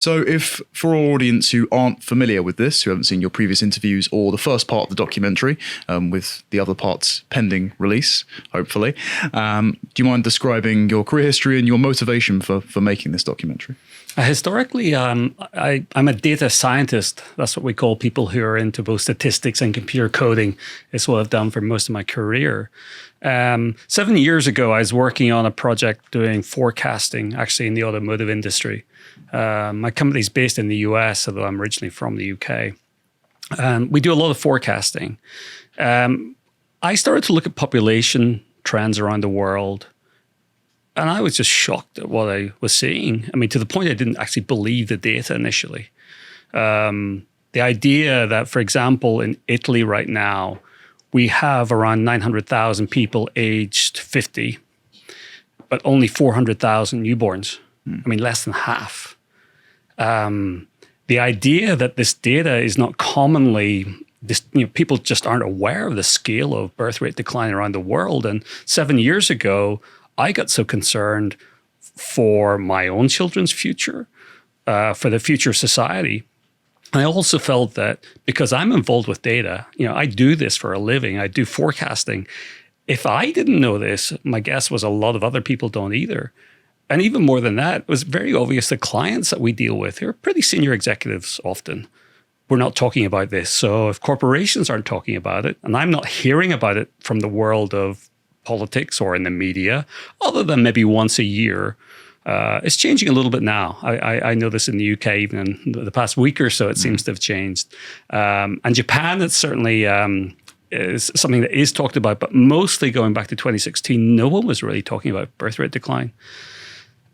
So if, for our audience who aren't familiar with this, who haven't seen your previous interviews or the first part of the documentary, with the other parts pending release, hopefully, do you mind describing your career history and your motivation for making this documentary? Historically, I'm a data scientist. That's what we call people who are into both statistics and computer coding. It's what I've done for most of my career. 7 years ago, I was working on a project doing forecasting, actually in the automotive industry. My company's based in the US, although I'm originally from the UK. We do a lot of forecasting. I started to look at population trends around the world, and I was just shocked at what I was seeing. I mean, to the point I didn't actually believe the data initially. The idea that, for example, in Italy right now, we have around 900,000 people aged 50, but only 400,000 newborns. I mean, less than half. The idea that this data is not commonly, people just aren't aware of the scale of birth rate decline around the world. And 7 years ago, I got so concerned for my own children's future, for the future of society. I also felt that because I'm involved with data, I do this for a living, I do forecasting. If I didn't know this, my guess was a lot of other people don't either. And even more than that, it was very obvious the clients that we deal with, who are pretty senior executives often, we're not talking about this. So if corporations aren't talking about it, and I'm not hearing about it from the world of politics or in the media, other than maybe once a year, it's changing a little bit now. I know this in the UK, even in the past week or so, it seems to have changed. And Japan, it's certainly is something that is talked about, but mostly going back to 2016, no one was really talking about birth rate decline.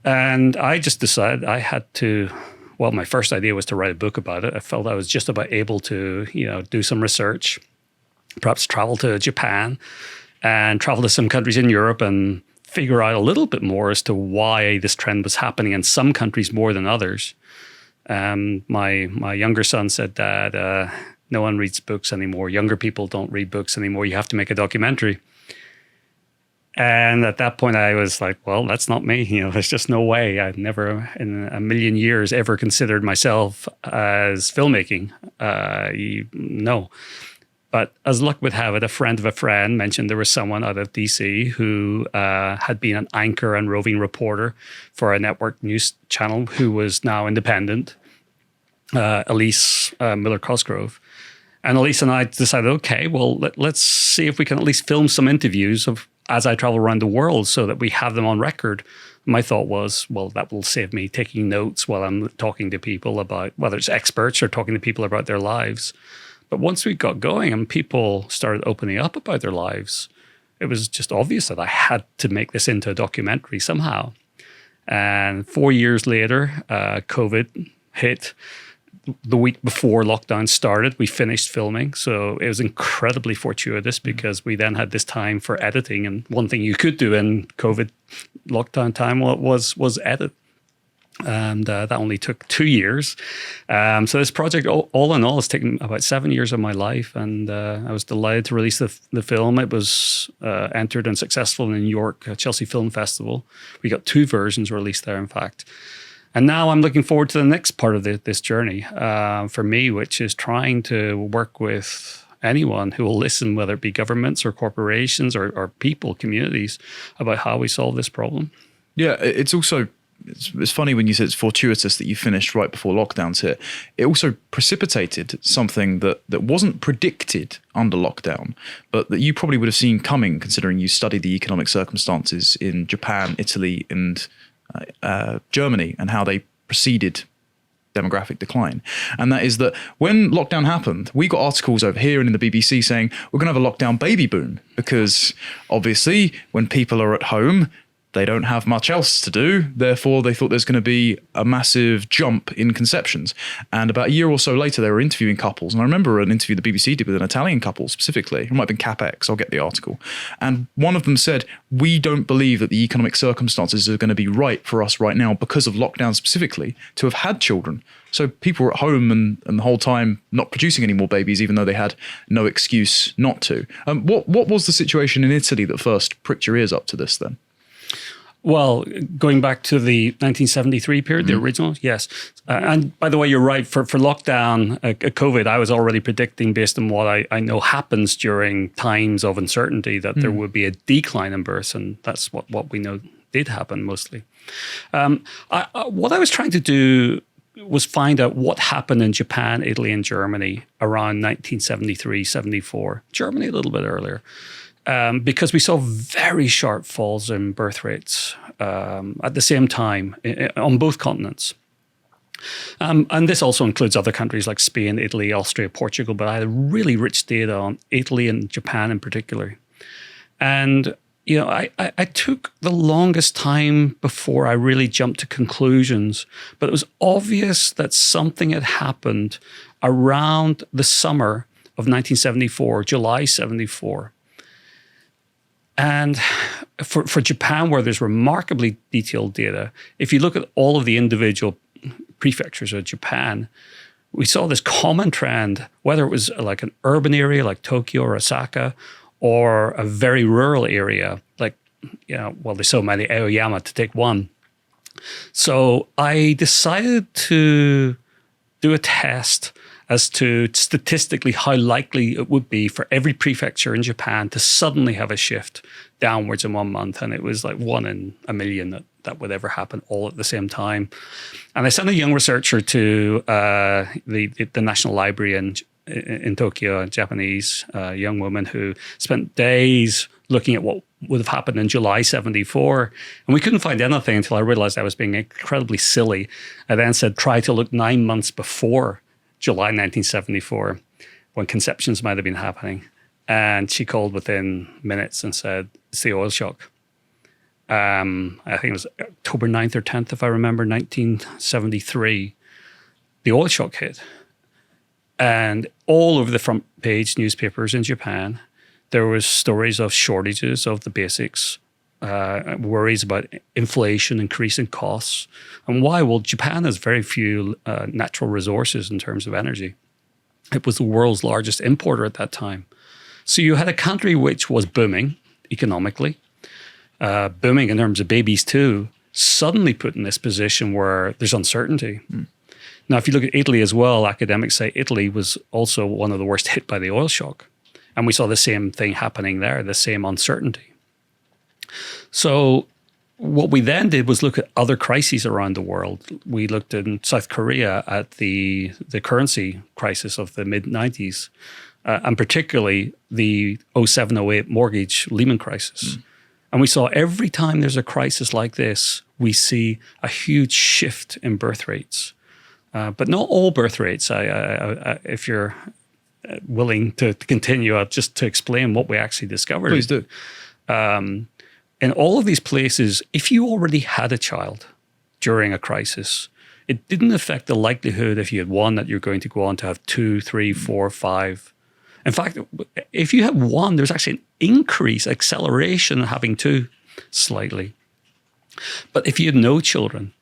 And I just decided I had to, well, my first idea was to write a book about it. I felt I was just about able to, do some research, perhaps travel to Japan and travel to some countries in Europe and figure out a little bit more as to why this trend was happening in some countries more than others. My younger son said, Dad, no one reads books anymore. Younger people don't read books anymore. You have to make a documentary. And at that point, I was like, well, that's not me. There's just no way. I've never in a million years ever considered myself as filmmaking. No. But as luck would have it, a friend of a friend mentioned there was someone out of DC who had been an anchor and roving reporter for a network news channel who was now independent, Elise Miller-Cosgrove. And Elise and I decided, okay, well, let's see if we can at least film some interviews of as I travel around the world so that we have them on record. My thought was, well, that will save me taking notes while I'm talking to people about, whether it's experts or talking to people about their lives. But once we got going and people started opening up about their lives, it was just obvious that I had to make this into a documentary somehow. And 4 years later, COVID hit. The week before lockdown started, we finished filming. So it was incredibly fortuitous because we then had this time for editing. And one thing you could do in COVID lockdown time was edit. And that only took 2 years. So this project, all in all, has taken about 7 years of my life. And I was delighted to release the film. It was entered and successful in the New York Chelsea Film Festival. We got 2 versions released there, in fact. And now I'm looking forward to the next part of this journey for me, which is trying to work with anyone who will listen, whether it be governments or corporations or people, communities, about how we solve this problem. Yeah, it's also, it's funny when you said it's fortuitous that you finished right before lockdowns hit. It also precipitated something that wasn't predicted under lockdown, but that you probably would have seen coming, considering you studied the economic circumstances in Japan, Italy, and Germany, and how they preceded demographic decline. And that is that when lockdown happened, we got articles over here and in the BBC saying we're going to have a lockdown baby boom, because obviously when people are at home, they don't have much else to do. Therefore, they thought there's going to be a massive jump in conceptions. And about a year or so later, they were interviewing couples. And I remember an interview the BBC did with an Italian couple specifically. It might have been CapEx. I'll get the article. And one of them said, we don't believe that the economic circumstances are going to be right for us right now because of lockdown specifically to have had children. So people were at home and the whole time not producing any more babies, even though they had no excuse not to. What was the situation in Italy that first pricked your ears up to this then? Well, going back to the 1973 period, the original, yes. And by the way, you're right. For lockdown, COVID, I was already predicting based on what I know happens during times of uncertainty that there would be a decline in births, and that's what we know did happen mostly. What I was trying to do was find out what happened in Japan, Italy, and Germany around 1973, 74. Germany a little bit earlier. Because we saw very sharp falls in birth rates at the same time on both continents. And this also includes other countries like Spain, Italy, Austria, Portugal, but I had really rich data on Italy and Japan in particular. And, you know, I took the longest time before I really jumped to conclusions, but it was obvious that something had happened around the summer of 1974, July 74. And for Japan, where there's remarkably detailed data, if you look at all of the individual prefectures of Japan, we saw this common trend, whether it was like an urban area like Tokyo or Osaka, or a very rural area like, you know, well, there's so many, Aoyama to take one. So I decided to do a test as to statistically how likely it would be for every prefecture in Japan to suddenly have a shift downwards in 1 month. And it was like 1 in a million that would ever happen all at the same time. And I sent a young researcher to the National Library in Tokyo, a Japanese young woman who spent days looking at what would have happened in July 74. And we couldn't find anything until I realized I was being incredibly silly. I then said, try to look 9 months before July 1974, when conceptions might have been happening. And she called within minutes and said, it's the oil shock. I think it was October 9th or 10th, if I remember, 1973. The oil shock hit. And all over the front page newspapers in Japan, there was stories of shortages of the basics, worries about inflation, increasing costs. And why? Well, Japan has very few natural resources in terms of energy. It was the world's largest importer at that time. So you had a country which was booming economically, booming in terms of babies too, suddenly put in this position where there's uncertainty. Now, if you look at Italy as well, academics say Italy was also one of the worst hit by the oil shock. And we saw the same thing happening there, the same uncertainty. So what we then did was look at other crises around the world. We looked in South Korea at the currency crisis of the mid-90s, and particularly the 07-08 mortgage Lehman crisis. And we saw every time there's a crisis like this, we see a huge shift in birth rates. But not all birth rates. If you're willing to continue, just to explain what we actually discovered. Please do. In all of these places, if you already had a child during a crisis, it didn't affect the likelihood if you had one that you're going to go on to have 2, 3, 4, 5. In fact, if you have one, there's actually an increase, acceleration in having 2 slightly. But if you had no children,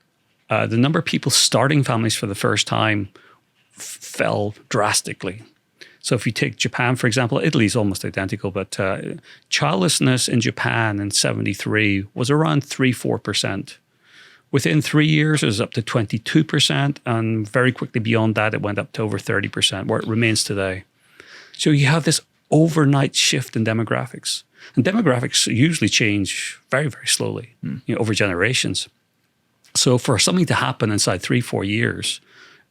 the number of people starting families for the first time fell drastically. So if you take Japan, for example, Italy is almost identical, but childlessness in Japan in 73 was around 3-4%. Within 3 years, it was up to 22%, and very quickly beyond that, it went up to over 30%, where it remains today. So you have this overnight shift in demographics. And demographics usually change very, very slowly, over generations. So for something to happen inside 3-4 years,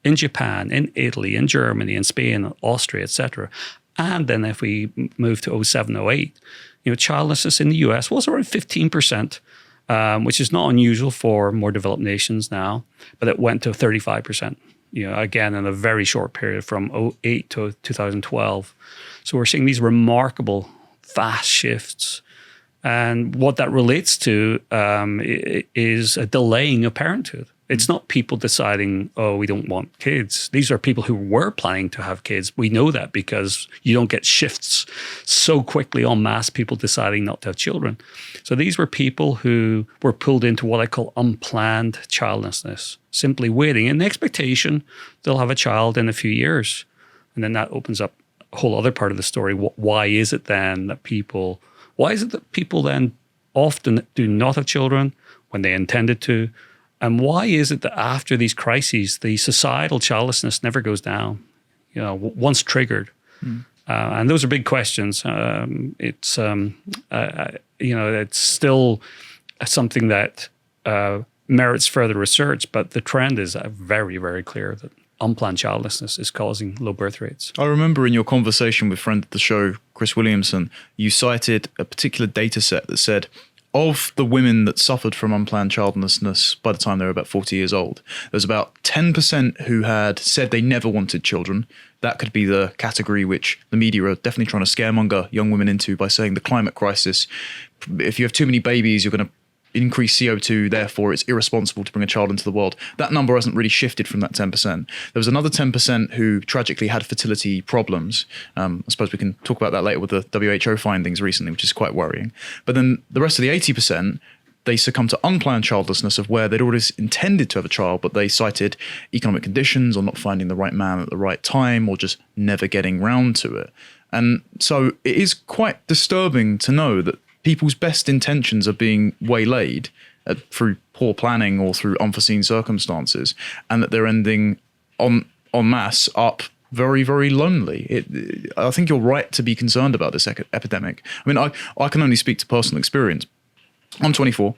in Japan, in Italy, in Germany, in Spain, Austria, etc. And then if we move to 07-08, childlessness in the US was around 15%, which is not unusual for more developed nations now, but it went to 35%, again, in a very short period from 2008 to 2012. So we're seeing these remarkable fast shifts. And what that relates to is a delaying of parenthood. It's not people deciding, oh, we don't want kids. These are people who were planning to have kids. We know that because you don't get shifts so quickly en masse, people deciding not to have children. So these were people who were pulled into what I call unplanned childlessness, simply waiting in the expectation they'll have a child in a few years. And then that opens up a whole other part of the story. Why is it that people then often do not have children? when they intended to? And why is it that after these crises, the societal childlessness never goes down, once triggered? And those are big questions. It's still something that merits further research, but the trend is very, very clear that unplanned childlessness is causing low birth rates. I remember in your conversation with friend of the show, Chris Williamson, you cited a particular data set that said, of the women that suffered from unplanned childlessness by the time they were about 40 years old, there was about 10% who had said they never wanted children. That could be the category which the media are definitely trying to scaremonger young women into by saying the climate crisis. If you have too many babies, you're going to increase CO2, therefore it's irresponsible to bring a child into the world. That number hasn't really shifted from that 10%. There was another 10% who tragically had fertility problems. I suppose we can talk about that later with the WHO findings recently, which is quite worrying. But then the rest of the 80%, they succumbed to unplanned childlessness of where they'd always intended to have a child, but they cited economic conditions or not finding the right man at the right time or just never getting round to it. And so it is quite disturbing to know that people's best intentions are being waylaid through poor planning or through unforeseen circumstances, and that they're ending en masse up very, very lonely. I think you're right to be concerned about this epidemic. I mean, I can only speak to personal experience. I'm 24,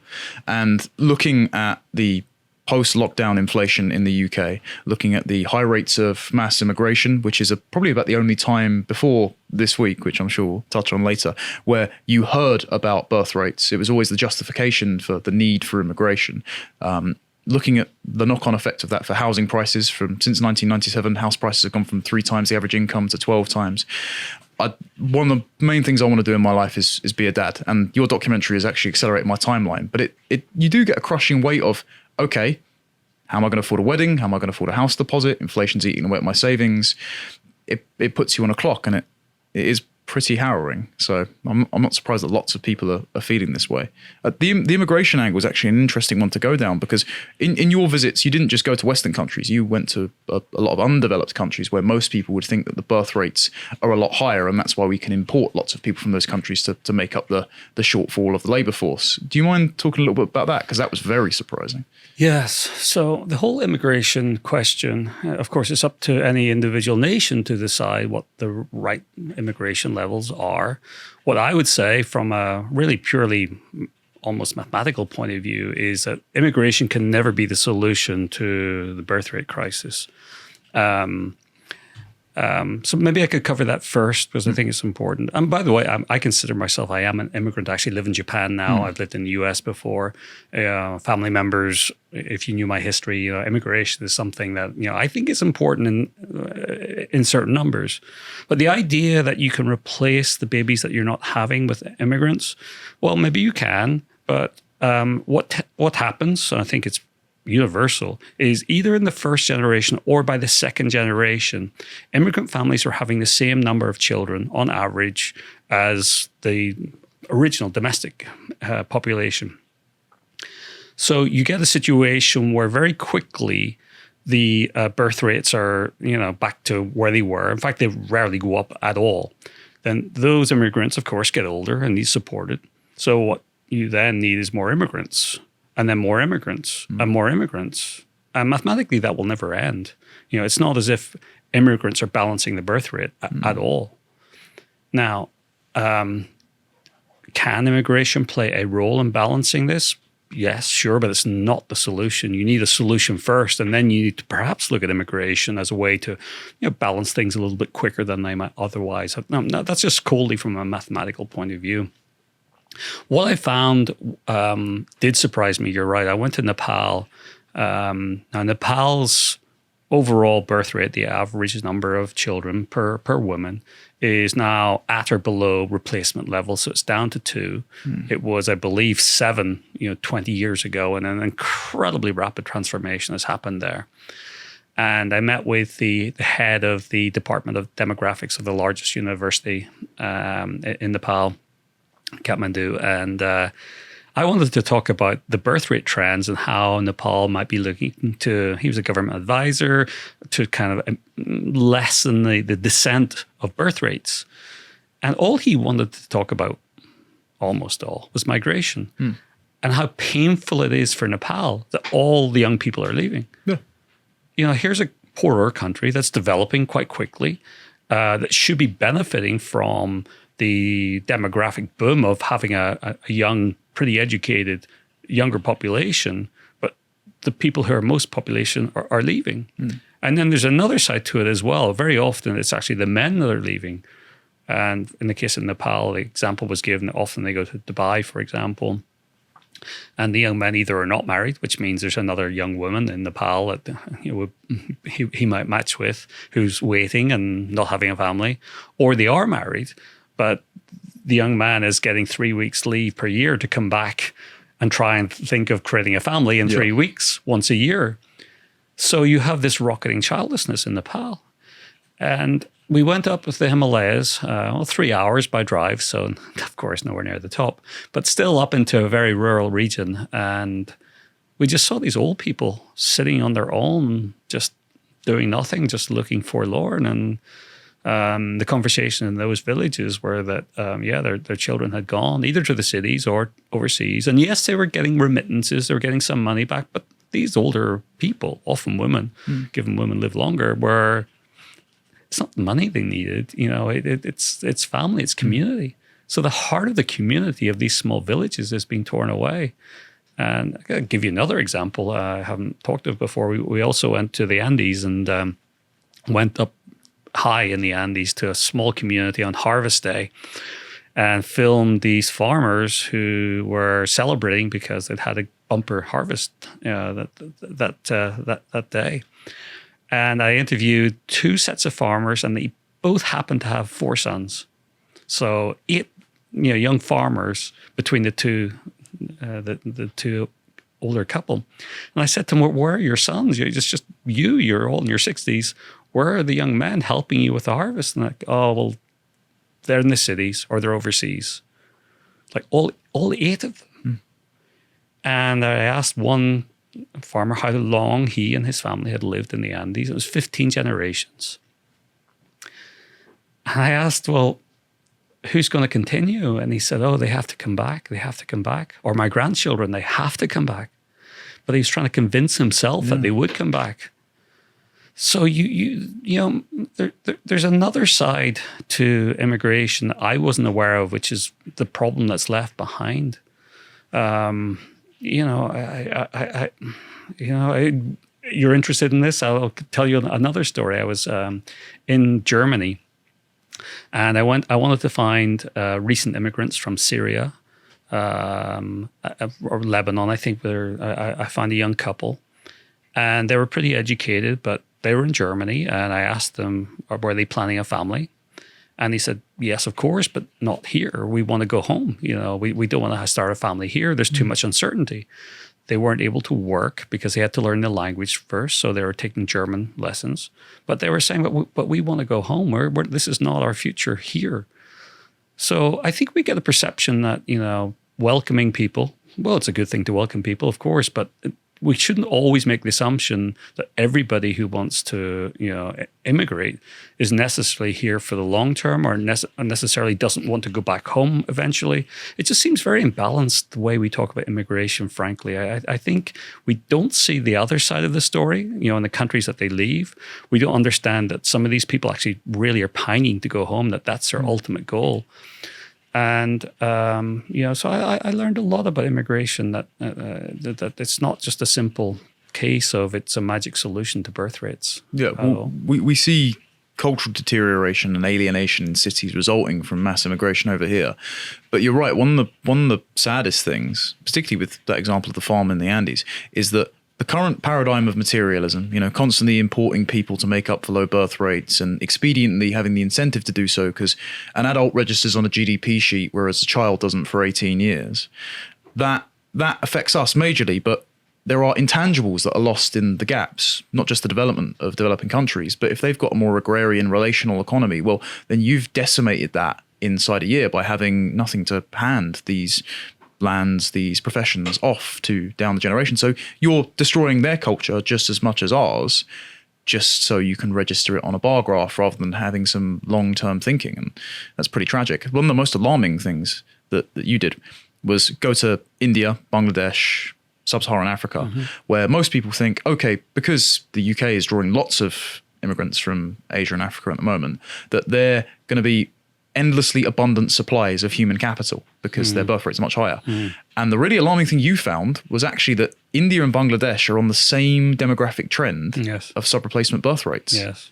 and looking at the post-lockdown inflation in the UK, looking at the high rates of mass immigration, which is probably about the only time before this week, which I'm sure we'll touch on later, where you heard about birth rates. It was always the justification for the need for immigration. Looking at the knock-on effect of that for housing prices, since 1997, house prices have gone from 3 times the average income to 12 times. One of the main things I want to do in my life is be a dad, and your documentary has actually accelerated my timeline. But you do get a crushing weight of, okay, how am I going to afford a wedding? How am I going to afford a house deposit? Inflation's eating away at my savings. It puts you on a clock, and it is pretty harrowing. So I'm not surprised that lots of people are feeling this way. The immigration angle is actually an interesting one to go down, because in your visits, you didn't just go to Western countries. You went to a lot of undeveloped countries where most people would think that the birth rates are a lot higher, and that's why we can import lots of people from those countries to make up the shortfall of the labour force. Do you mind talking a little bit about that? Because that was very surprising. Yes. So the whole immigration question, of course, it's up to any individual nation to decide what the right immigration levels are. What I would say from a really purely almost mathematical point of view is that immigration can never be the solution to the birth rate crisis. So maybe I could cover that first, because I think it's important. And by the way, I consider myself, I am an immigrant. I actually live in Japan now. I've lived in the US before. Family members, if you knew my history, immigration is something that, I think is important in certain numbers. But the idea that you can replace the babies that you're not having with immigrants, well, maybe you can. But what happens, and I think it's universal, is either in the first generation or by the second generation, immigrant families are having the same number of children on average as the original domestic population. So you get a situation where very quickly the birth rates are, back to where they were. In fact, they rarely go up at all. Then those immigrants, of course, get older and need supported. So what you then need is more immigrants. And then more immigrants and more immigrants. And mathematically, that will never end. It's not as if immigrants are balancing the birth rate at all. Now, can immigration play a role in balancing this? Yes, sure, but it's not the solution. You need a solution first, and then you need to perhaps look at immigration as a way to balance things a little bit quicker than they might otherwise have. No, that's just coldly from a mathematical point of view. What I found did surprise me. You're right. I went to Nepal. Now, Nepal's overall birth rate, the average number of children per woman, is now at or below replacement level. So it's down to 2. It was, I believe, 7, 20 years ago, and an incredibly rapid transformation has happened there. And I met with the head of the Department of Demographics of the largest university in Nepal, Kathmandu, and I wanted to talk about the birth rate trends and how Nepal might be looking to, he was a government advisor, to kind of lessen the descent of birth rates. And all he wanted to talk about, almost all, was migration. and how painful it is for Nepal that all the young people are leaving. Yeah. You know, here's a poorer country that's developing quite quickly, that should be benefiting from the demographic boom of having a young, pretty educated, younger population, but the people who are most population are leaving. And then there's another side to it as well. Very often it's actually the men that are leaving. And in the case of Nepal, the example was given, often they go to Dubai, for example, and the young men either are not married, which means there's another young woman in Nepal that he might match with who's waiting and not having a family, or they are married, but the young man is getting 3 weeks leave per year to come back and try and think of creating a family in 3 weeks, once a year. So you have this rocketing childlessness in Nepal. And we went up with the Himalayas, 3 hours by drive, so of course nowhere near the top, but still up into a very rural region. And we just saw these old people sitting on their own, just doing nothing, just looking forlorn. And the conversation in those villages were that, their children had gone either to the cities or overseas. And yes, they were getting remittances, they were getting some money back, but these older people, often women, given women live longer, it's not the money they needed, you know, it's family, it's community. So the heart of the community of these small villages is being torn away. And I'll give you another example I haven't talked of before. We also went to the Andes and went up high in the Andes to a small community on harvest day and filmed these farmers who were celebrating because they'd had a bumper harvest that day. And I interviewed 2 sets of farmers, and they both happened to have 4 sons. So 8, young farmers between the two older couple. And I said to them, "Where are your sons? You're all in your 60s. Where are the young men helping you with the harvest?" And like, "Oh, well, they're in the cities or they're overseas." Like all 8 of them. And I asked one farmer how long he and his family had lived in the Andes. It was 15 generations. And I asked, "Well, who's going to continue?" And he said, "Oh, they have to come back. They have to come back. Or my grandchildren, they have to come back." But he was trying to convince himself that they would come back. So there's another side to immigration that I wasn't aware of, which is the problem that's left behind. You're interested in this? I'll tell you another story. I was in Germany, and I wanted to find recent immigrants from Syria or Lebanon. I think I found a young couple, and they were pretty educated, but they were in Germany. And I asked them, were they planning a family? And he said, "Yes, of course, but not here. We want to go home. We don't want to start a family here. There's too much uncertainty." They weren't able to work because they had to learn the language first. So they were taking German lessons. But they were saying, but we want to go home. This is not our future here. So I think we get a perception that, welcoming people, well, it's a good thing to welcome people, of course, but we shouldn't always make the assumption that everybody who wants to, immigrate is necessarily here for the long term or necessarily doesn't want to go back home eventually. It just seems very imbalanced the way we talk about immigration, frankly. I think we don't see the other side of the story, in the countries that they leave. We don't understand that some of these people actually really are pining to go home, that's their ultimate goal. And, so I learned a lot about immigration, that it's not just a simple case of it's a magic solution to birth rates. Yeah, well, we see cultural deterioration and alienation in cities resulting from mass immigration over here. But you're right, one of the saddest things, particularly with that example of the farm in the Andes, is that the current paradigm of materialism, constantly importing people to make up for low birth rates and expediently having the incentive to do so because an adult registers on a GDP sheet, whereas a child doesn't for 18 years, that affects us majorly. But there are intangibles that are lost in the gaps, not just the development of developing countries, but if they've got a more agrarian relational economy, well, then you've decimated that inside a year by having nothing to hand these lands, these professions off to down the generation. So you're destroying their culture just as much as ours, just so you can register it on a bar graph rather than having some long-term thinking. And that's pretty tragic. One of the most alarming things that you did was go to India, Bangladesh, Sub-Saharan Africa, where most people think, okay, because the UK is drawing lots of immigrants from Asia and Africa at the moment, that they're going to be endlessly abundant supplies of human capital because their birth rate's much higher. And the really alarming thing you found was actually that India and Bangladesh are on the same demographic trend of sub-replacement birth rates. Yes.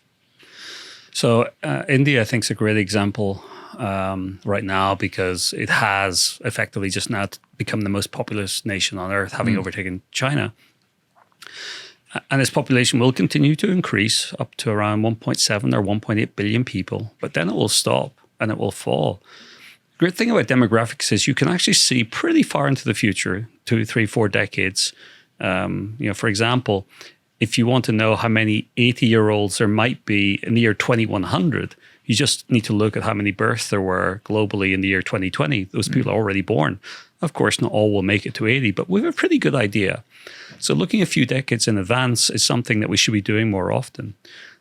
So India, I think, is a great example right now because it has effectively just now become the most populous nation on earth, having overtaken China. And its population will continue to increase up to around 1.7 or 1.8 billion people, but then it will stop and it will fall. The great thing about demographics is you can actually see pretty far into the future, 2, 3, 4 decades. For example, if you want to know how many 80-year-olds there might be in the year 2100, you just need to look at how many births there were globally in the year 2020. Those people are already born. Of course, not all will make it to 80, but we have a pretty good idea. So looking a few decades in advance is something that we should be doing more often.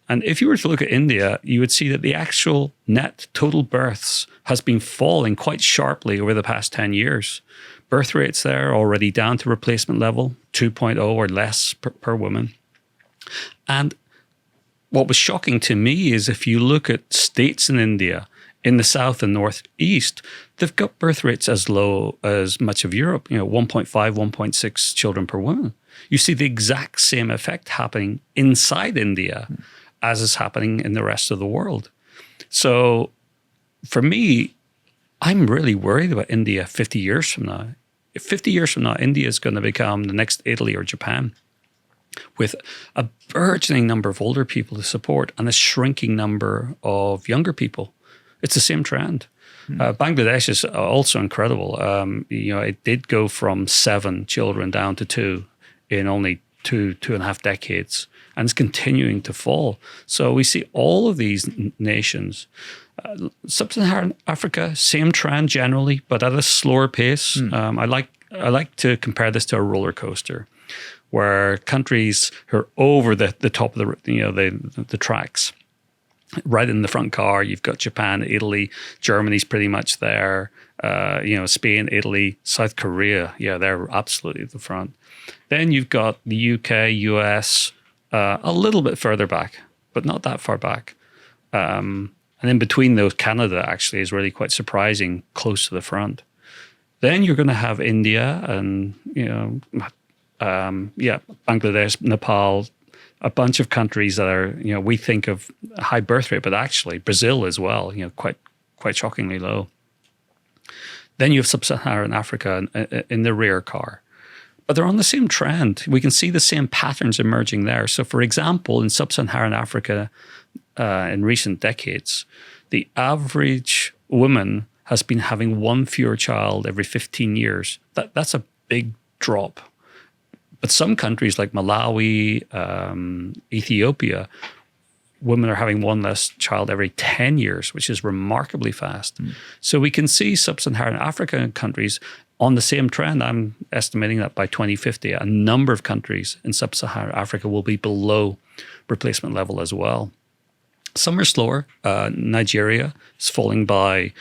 And if you were to look at India, you would see that the actual net total births has been falling quite sharply over the past 10 years. Birth rates there are already down to replacement level, 2.0 or less per woman. And what was shocking to me is if you look at states in India, in the south and northeast, they've got birth rates as low as much of Europe, 1.5, 1.6 children per woman. You see the exact same effect happening inside India as is happening in the rest of the world. So for me, I'm really worried about India 50 years from now. If 50 years from now, India is going to become the next Italy or Japan, with a burgeoning number of older people to support and a shrinking number of younger people. It's the same trend. Bangladesh is also incredible. It did go from 7 children down to 2 in only 2.5 decades, and it's continuing to fall. So we see all of these nations. Sub-Saharan Africa, same trend generally, but at a slower pace. I like to compare this to a roller coaster, where countries who are over the top of the tracks, right in the front car, you've got Japan, Italy, Germany's pretty much there. Spain, Italy, South Korea, they're absolutely at the front. Then you've got the UK, US, a little bit further back, but not that far back. And in between those, Canada actually is really quite surprising, close to the front. Then you're going to have India and, Bangladesh, Nepal, a bunch of countries that are, we think of a high birth rate, but actually Brazil as well, quite shockingly low. Then you have Sub-Saharan Africa in the rear car. But they're on the same trend. We can see the same patterns emerging there. So for example, in Sub-Saharan Africa in recent decades, the average woman has been having 1 fewer child every 15 years. That's a big drop. But some countries like Malawi, Ethiopia, women are having 1 less child every 10 years, which is remarkably fast. So we can see Sub-Saharan African countries on the same trend. I'm estimating that by 2050, a number of countries in Sub-Saharan Africa will be below replacement level as well. Some are slower. Nigeria is falling by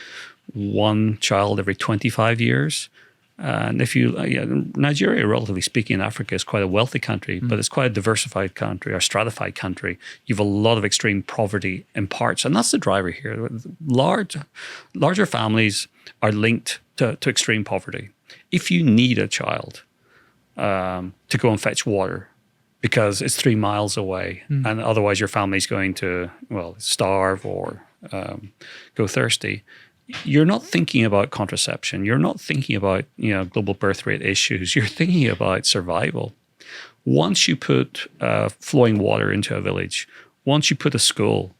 1 child every 25 years. And Nigeria, relatively speaking, in Africa is quite a wealthy country, but it's quite a diversified country or stratified country. You have a lot of extreme poverty in parts, and that's the driver here. Larger families are linked to extreme poverty. If you need a child to go and fetch water because it's 3 miles away, and otherwise your family's going to, starve or go thirsty, you're not thinking about contraception. You're not thinking about, global birth rate issues. You're thinking about survival. Once you put flowing water into a village, once you put a school,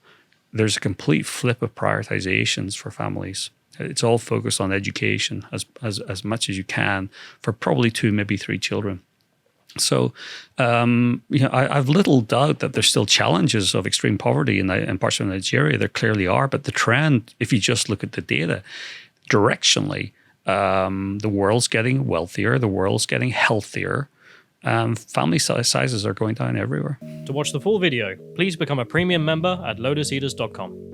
there's a complete flip of prioritizations for families. It's all focused on education as much as you can for probably 2, maybe 3 children. So, I've little doubt that there's still challenges of extreme poverty in parts of Nigeria. There clearly are, but the trend, if you just look at the data, directionally, the world's getting wealthier, the world's getting healthier, family sizes are going down everywhere. To watch the full video, please become a premium member at lotuseaters.com.